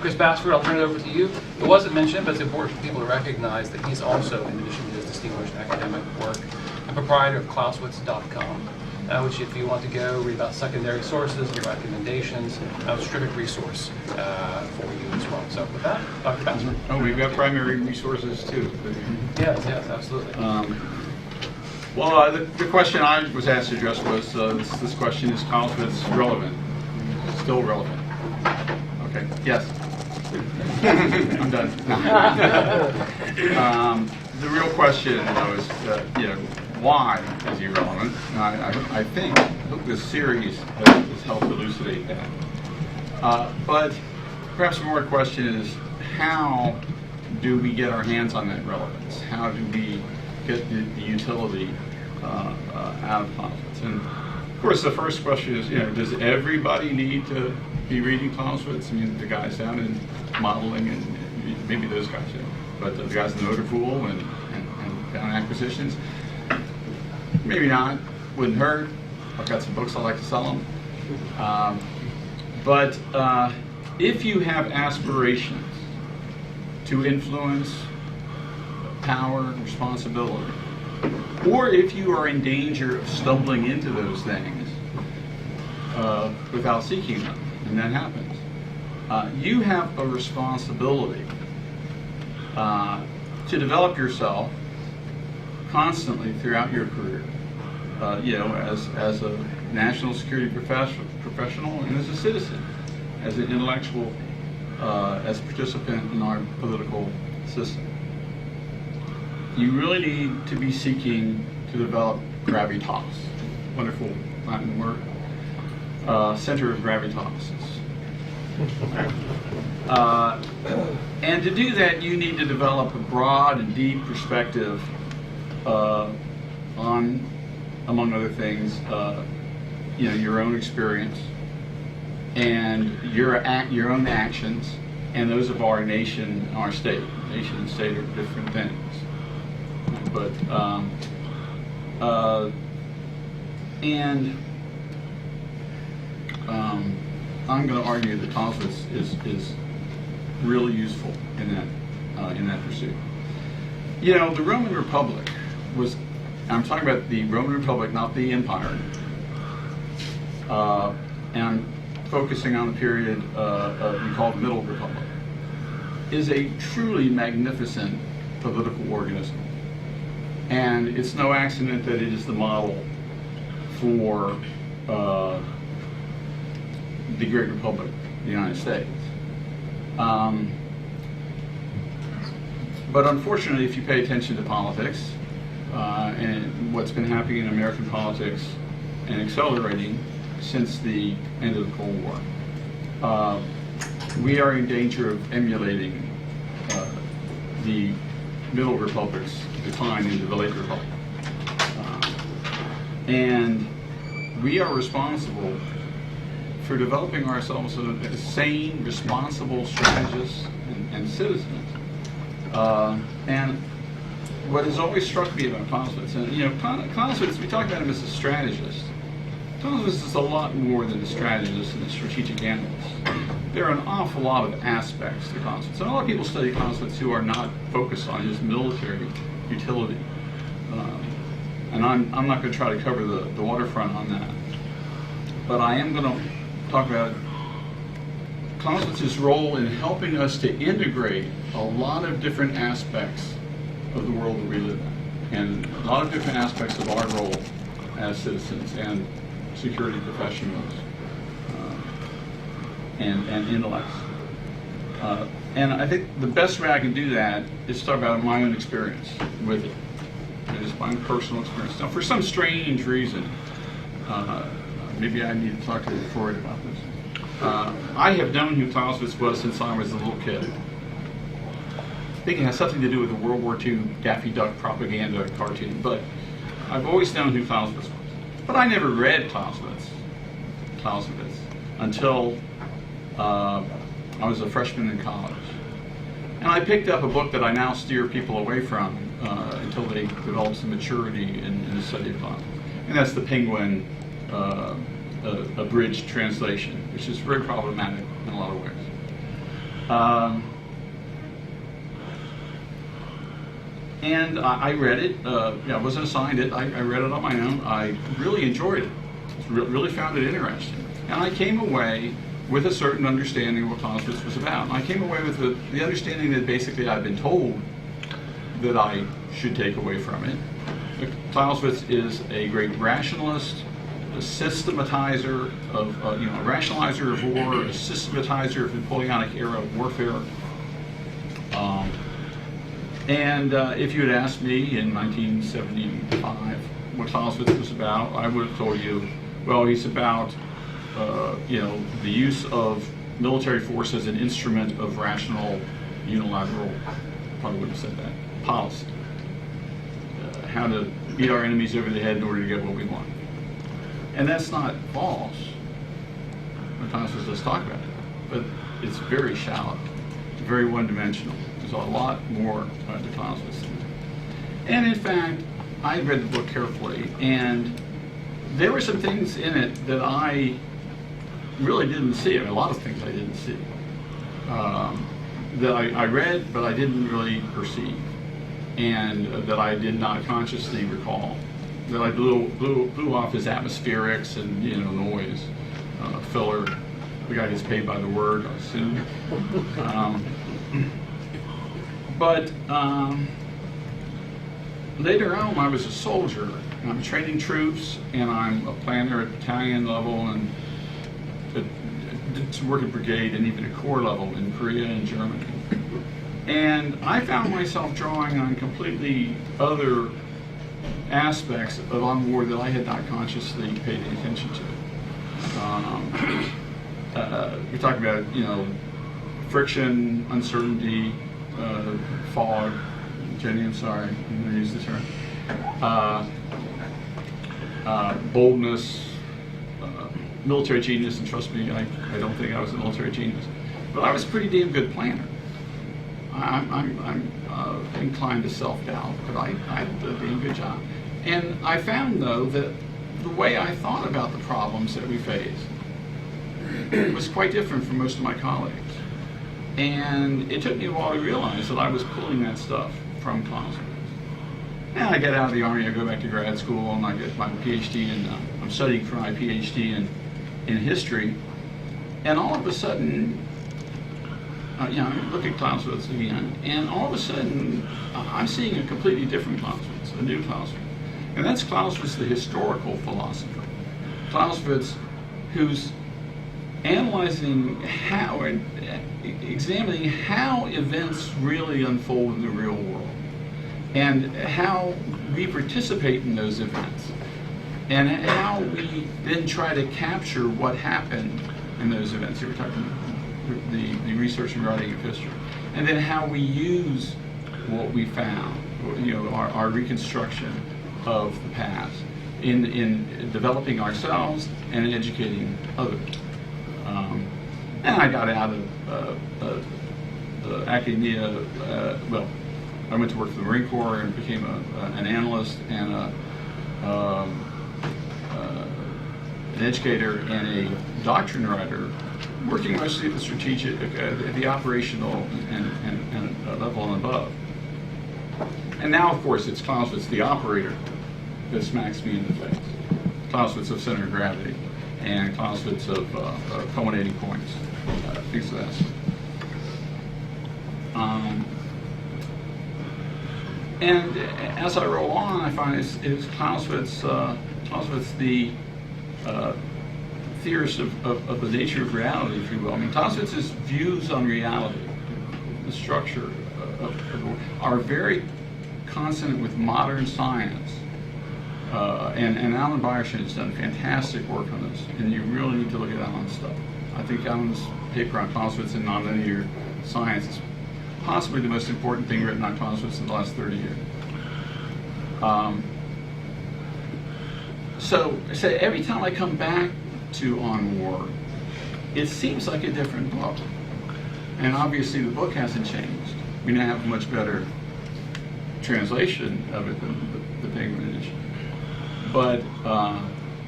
Chris Bassford, I'll turn it over to you. It wasn't mentioned, but it's important for people to recognize that he's also, in addition to his distinguished academic work, a proprietor of Clausewitz.com, which if you want to go read about secondary sources and recommendations, a terrific resource for you as well. So with that, Dr. Bassford. Oh, we've got primary resources too. Yes, absolutely. Well, the question I was asked to address was this question: is Clausewitz relevant? Still relevant? Okay. Yes. I'm done. The real question, though, is why is he relevant? And I hope this series has helped elucidate that. But perhaps one more question is, how do we get our hands on that relevance? How do we get the utility out of Clausewitz? And of course, the first question is, does everybody need to be reading Clausewitz? I mean, the guys down in modeling, and maybe those guys, but the guys in the motor pool and down in acquisitions, maybe not. Wouldn't hurt. I've got some books I like to sell them. But if you have aspirations to influence, power, responsibility, or if you are in danger of stumbling into those things without seeking them, and that happens, you have a responsibility to develop yourself constantly throughout your career, as a national security professional and as a citizen, as an intellectual, as a participant in our political system. You really need to be seeking to develop gravitas, wonderful Latin word, center of gravitas. And to do that, you need to develop a broad and deep perspective on, among other things, your own experience and your own actions and those of our nation, our state. Nation and state are different things. But I'm going to argue that Clausewitz is really useful in that pursuit. The Roman Republic was, I'm talking about the Roman Republic, not the empire, and I'm focusing on the period we call the Middle Republic, is a truly magnificent political organism. And it's no accident that it is the model for the Great Republic, the United States. But unfortunately, if you pay attention to politics and what's been happening in American politics and accelerating since the end of the Cold War, we are in danger of emulating the Middle Republic's decline into the late Republic. And we are responsible for developing ourselves as sane, responsible strategists and citizens. And what has always struck me about Clausewitz, and Clausewitz, we talk about him as a strategist. Clausewitz is a lot more than a strategist and a strategic analyst. There are an awful lot of aspects to Clausewitz. And a lot of people study Clausewitz who are not focused on his military utility. And I'm not going to try to cover the waterfront on that. But I am going to talk about Clausewitz's role in helping us to integrate a lot of different aspects of the world that we live in, and a lot of different aspects of our role as citizens and security professionals and intellects. And I think the best way I can do that is to talk about my own experience with it, just my own personal experience. Now, for some strange reason, maybe I need to talk to Freud about this. I have known who Clausewitz was since I was a little kid. I think it has something to do with the World War II Daffy Duck propaganda cartoon, but I've always known who Clausewitz was. But I never read Clausewitz until I was a freshman in college. And I picked up a book that I now steer people away from until they develop some maturity in the study of Clausewitz. And that's the Penguin abridged translation, which is very problematic in a lot of ways. And I read it. I wasn't assigned it. I read it on my own. I really enjoyed it. Really found it interesting. And I came away with a certain understanding of what Clausewitz was about. And I came away with the understanding that basically I'd been told that I should take away from it. Clausewitz is a great rationalist, a systematizer of, a rationalizer of war, a systematizer of Napoleonic era warfare. And if you had asked me in 1975 what Clausewitz was about, I would have told you, well, he's about, the use of military force as an instrument of rational, unilateral, probably would have said that, policy. How to beat our enemies over the head in order to get what we want. And that's not false. Clausewitz does talk about it, but it's very shallow, very one-dimensional. There's a lot more to Clausewitz than that. And in fact, I read the book carefully, and there were some things in it that I really didn't see. I mean, a lot of things I didn't see. That I read, but I didn't really perceive, and that I did not consciously recall. That I blew off his atmospherics and noise, filler. The guy gets paid by the word, I assume. But later on, I was a soldier, and I'm training troops, and I'm a planner at battalion level, and did some work at brigade, and even at corps level in Korea and Germany. And I found myself drawing on completely other aspects of on war that I had not consciously paid any attention to. We talked about, friction, uncertainty, fog. Jenny, I'm sorry, I'm going to use this term. Boldness, military genius, and trust me, I don't think I was a military genius, but I was a pretty damn good planner. I'm inclined to self-doubt, but I did a damn good job. And I found, though, that the way I thought about the problems that we faced was quite different from most of my colleagues. And it took me a while to realize that I was pulling that stuff from Clausewitz. And I get out of the Army, I go back to grad school, and I get my PhD, and I'm studying for my PhD in history. And all of a sudden, I look at Clausewitz again, and all of a sudden, I'm seeing a completely different Clausewitz, a new Clausewitz. And that's Clausewitz, the historical philosopher. Clausewitz, who's analyzing how and examining how events really unfold in the real world, and how we participate in those events, and how we then try to capture what happened in those events. Here we're talking about the research and writing of history, and then how we use what we found, our reconstruction of the past in developing ourselves and educating others. And I got out of academia. I went to work for the Marine Corps and became an analyst and an educator and a doctrine writer, working mostly at the strategic, at the operational and level and above. And now, of course, it's Clausewitz, the operator, that smacks me in the face. Clausewitz of center of gravity, and Clausewitz of culminating points, things of that sort. And as I roll on, I find it's Clausewitz, the theorist of the nature of reality, if you will. I mean, Clausewitz's views on reality, the structure are very consonant with modern science. And Alan Byerson has done fantastic work on this, and you really need to look at Alan's stuff. I think Alan's paper on Clausewitz and nonlinear science is possibly the most important thing written on Clausewitz in the last 30 years. So every time I come back to On War, it seems like a different book. And obviously the book hasn't changed. We now have a much better translation of it than the Penguin edition. But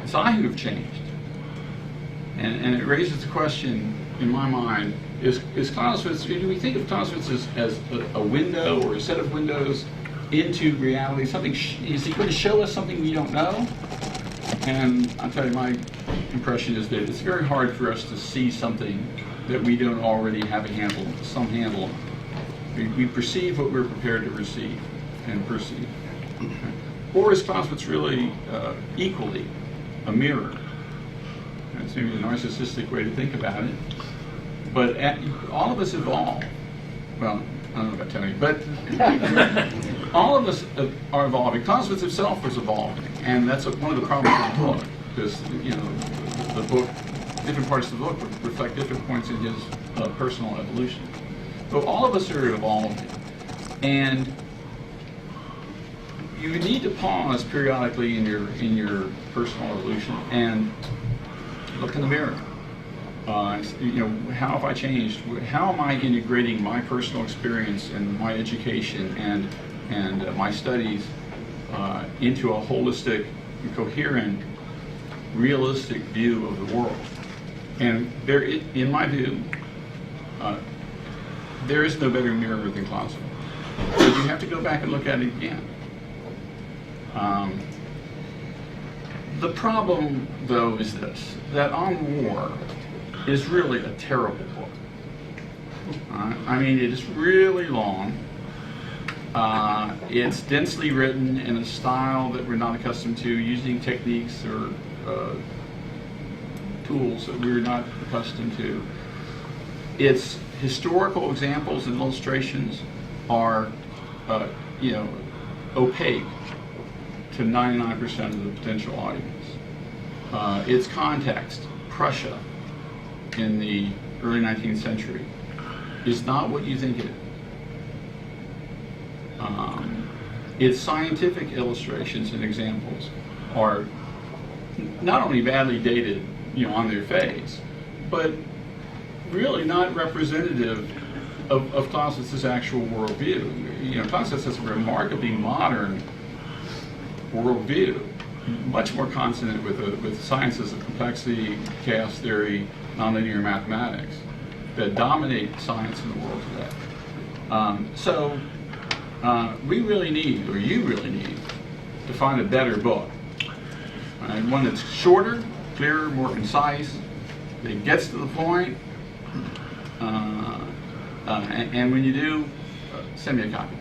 it's I who have changed. And it raises the question, in my mind, Is Clausewitz, do we think of Clausewitz as a window or a set of windows into reality? Something, is he going to show us something we don't know? And I'll tell you, my impression is that it's very hard for us to see something that we don't already have some handle on. We perceive what we're prepared to receive and perceive. Or is Clausewitz really equally a mirror? That's maybe a narcissistic way to think about it. But all of us evolve. Well, I don't know about telling you, but all of us are evolving. Clausewitz himself was evolving, and that's one of the problems of the book, because the book, different parts of the book reflect different points in his personal evolution. So all of us are evolving, and you need to pause periodically in your personal evolution and look in the mirror. How have I changed? How am I integrating my personal experience and my education and my studies into a holistic, coherent, realistic view of the world? And there, in my view, there is no better mirror than Clausewitz. So you have to go back and look at it again. The problem, though, is this: that On War is really a terrible book. I mean, it is really long. It's densely written in a style that we're not accustomed to, using techniques or tools that we're not accustomed to. Its historical examples and illustrations are, opaque to 99% of the potential audience. Its context, Prussia, in the early 19th century, is not what you think it is. Its scientific illustrations and examples are not only badly dated, on their face, but really not representative of Clausewitz's actual worldview. Clausewitz has a remarkably modern worldview, much more consonant with sciences of complexity, chaos theory, nonlinear mathematics that dominate science in the world today. So we really need, or you really need, to find a better book. And one that's shorter, clearer, more concise, that gets to the point. And when you do, send me a copy.